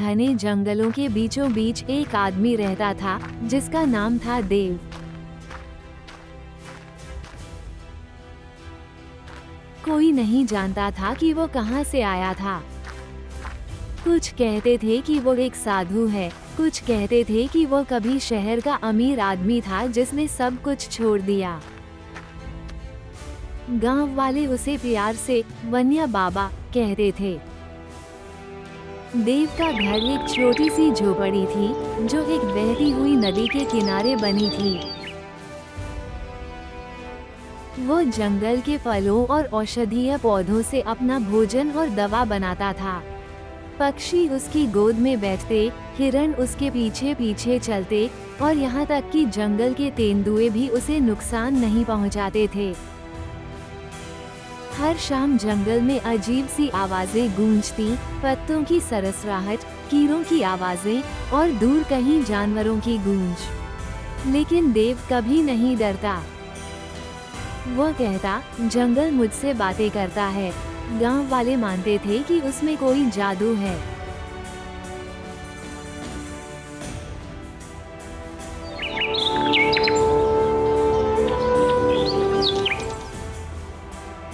घने जंगलों के बीचों बीच एक आदमी रहता था जिसका नाम था देव। कोई नहीं जानता था कि वो कहां से आया था। कुछ कहते थे कि वो एक साधु है, कुछ कहते थे कि वो कभी शहर का अमीर आदमी था जिसने सब कुछ छोड़ दिया। गांव वाले उसे प्यार से वन्या बाबा कहते थे। देव का घर एक छोटी सी झोपड़ी थी जो एक बहती हुई नदी के किनारे बनी थी। वो जंगल के फलों और औषधीय पौधों से अपना भोजन और दवा बनाता था। पक्षी उसकी गोद में बैठते, हिरण उसके पीछे पीछे चलते और यहाँ तक कि जंगल के तेंदुए भी उसे नुकसान नहीं पहुँचाते थे। हर शाम जंगल में अजीब सी आवाजें गूंजती, पत्तों की सरसराहट, कीड़ों की आवाजें और दूर कहीं जानवरों की गूंज। लेकिन देव कभी नहीं डरता। वो कहता, जंगल मुझसे बातें करता है। गांव वाले मानते थे कि उसमें कोई जादू है।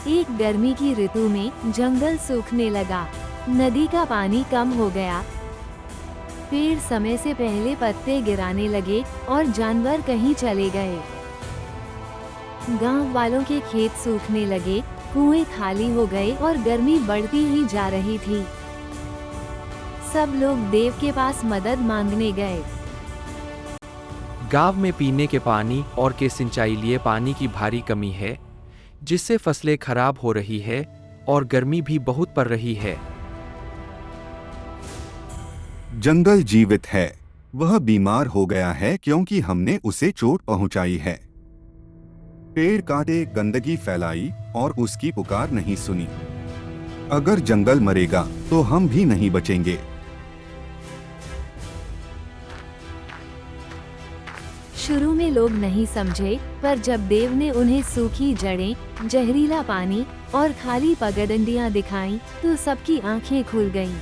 एक गर्मी की ऋतु में जंगल सूखने लगा, नदी का पानी कम हो गया, पेड़ समय से पहले पत्ते गिराने लगे और जानवर कहीं चले गए। गांव वालों के खेत सूखने लगे, कुएं खाली हो गए और गर्मी बढ़ती ही जा रही थी। सब लोग देव के पास मदद मांगने गए। गांव में पीने के पानी और के सिंचाई लिए पानी की भारी कमी है, जिससे फसलें खराब हो रही है और गर्मी भी बहुत पड़ रही है। जंगल जीवित है, वह बीमार हो गया है क्योंकि हमने उसे चोट पहुंचाई है। पेड़ काटे, गंदगी फैलाई और उसकी पुकार नहीं सुनी। अगर जंगल मरेगा तो हम भी नहीं बचेंगे। शुरू में लोग नहीं समझे, पर जब देव ने उन्हें सूखी जड़ें, जहरीला पानी और खाली पगडंडियां दिखाईं, तो सबकी आंखें खुल गईं।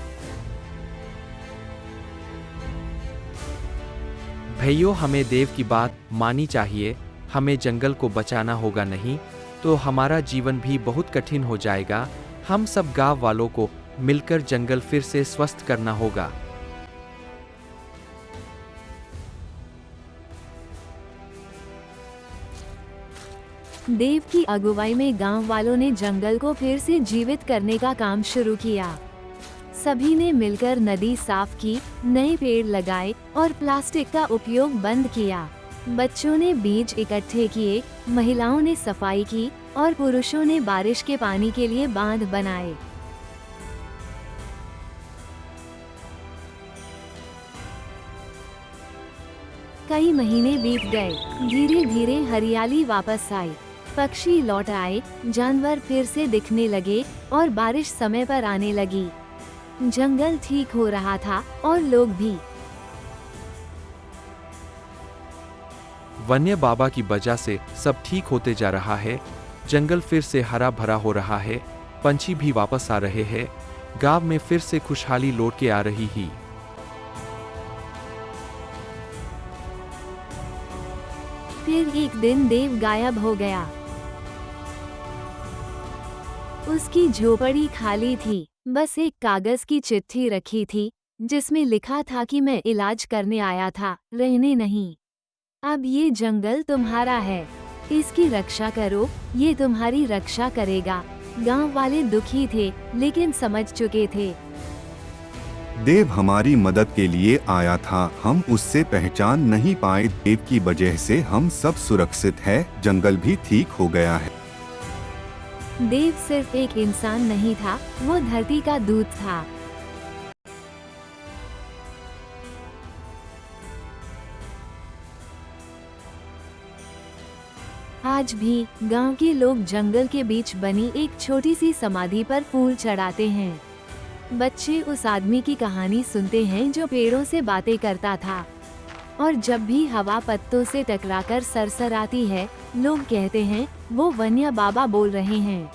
भाइयों, हमें देव की बात माननी चाहिए। हमें जंगल को बचाना होगा, नहीं तो हमारा जीवन भी बहुत कठिन हो जाएगा। हम सब गांव वालों को मिलकर जंगल फिर से स्वस्थ करना होगा। देव की अगुवाई में गांव वालों ने जंगल को फिर से जीवित करने का काम शुरू किया। सभी ने मिलकर नदी साफ की, नए पेड़ लगाए और प्लास्टिक का उपयोग बंद किया। बच्चों ने बीज इकट्ठे किए, महिलाओं ने सफाई की और पुरुषों ने बारिश के पानी के लिए बांध बनाए। कई महीने बीत गए, धीरे धीरे हरियाली वापस आई, पक्षी लौट आए, जानवर फिर से दिखने लगे और बारिश समय पर आने लगी। जंगल ठीक हो रहा था और लोग भी। वन्य बाबा की वजह से सब ठीक होते जा रहा है। जंगल फिर से हरा भरा हो रहा है, पंछी भी वापस आ रहे हैं, गांव में फिर से खुशहाली लौट के आ रही है। फिर एक दिन देव गायब हो गया। उसकी झोपड़ी खाली थी, बस एक कागज की चिट्ठी रखी थी जिसमें लिखा था कि मैं इलाज करने आया था, रहने नहीं। अब ये जंगल तुम्हारा है, इसकी रक्षा करो, ये तुम्हारी रक्षा करेगा। गांव वाले दुखी थे लेकिन समझ चुके थे। देव हमारी मदद के लिए आया था, हम उससे पहचान नहीं पाए। देव की वजह से हम सब सुरक्षित है, जंगल भी ठीक हो गया है। देव सिर्फ एक इंसान नहीं था, वो धरती का दूत था। आज भी गांव के लोग जंगल के बीच बनी एक छोटी सी समाधि पर फूल चढ़ाते हैं। बच्चे उस आदमी की कहानी सुनते हैं जो पेड़ों से बातें करता था। और जब भी हवा पत्तों से टकराकर सरसराती है, लोग कहते हैं वो वन्या बाबा बोल रहे हैं।